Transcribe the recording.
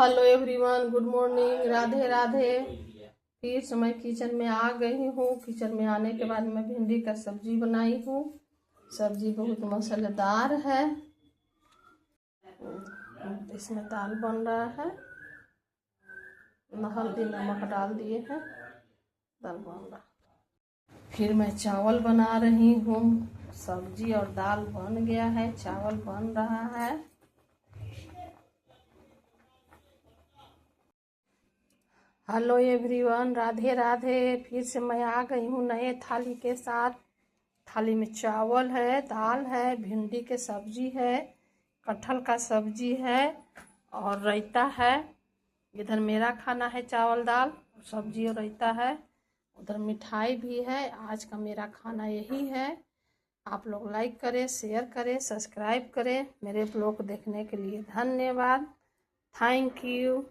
Hello everyone, good morning, Radhe Radhe. फिर से मैं किचन में आ गई हूँ। किचन में आने के बाद मैं भिंडी का सब्जी बनाई हूँ। सब्जी बहुत मसालेदार है। इसमें दाल बन रहा है, हल्दी नमक डाल दिए हैं, दाल बन रहा। फिर मैं चावल बना रही हूँ। सब्जी और दाल बन गया है, चावल बन रहा है। Hello everyone, Radhe Radhe. फिर से मैं आ गई हूँ नए थाली के साथ। थाली में चावल है, दाल है, भिंडी के सब्जी है, कटहल का सब्जी है और रायता है। इधर मेरा खाना है, चावल दाल सब्जी और रायता है। उधर मिठाई भी है। आज का मेरा खाना यही है। आप लोग लाइक करें, शेयर करें, सब्सक्राइब करें। मेरे ब्लॉग देखने के लिए धन्यवाद। Thank you.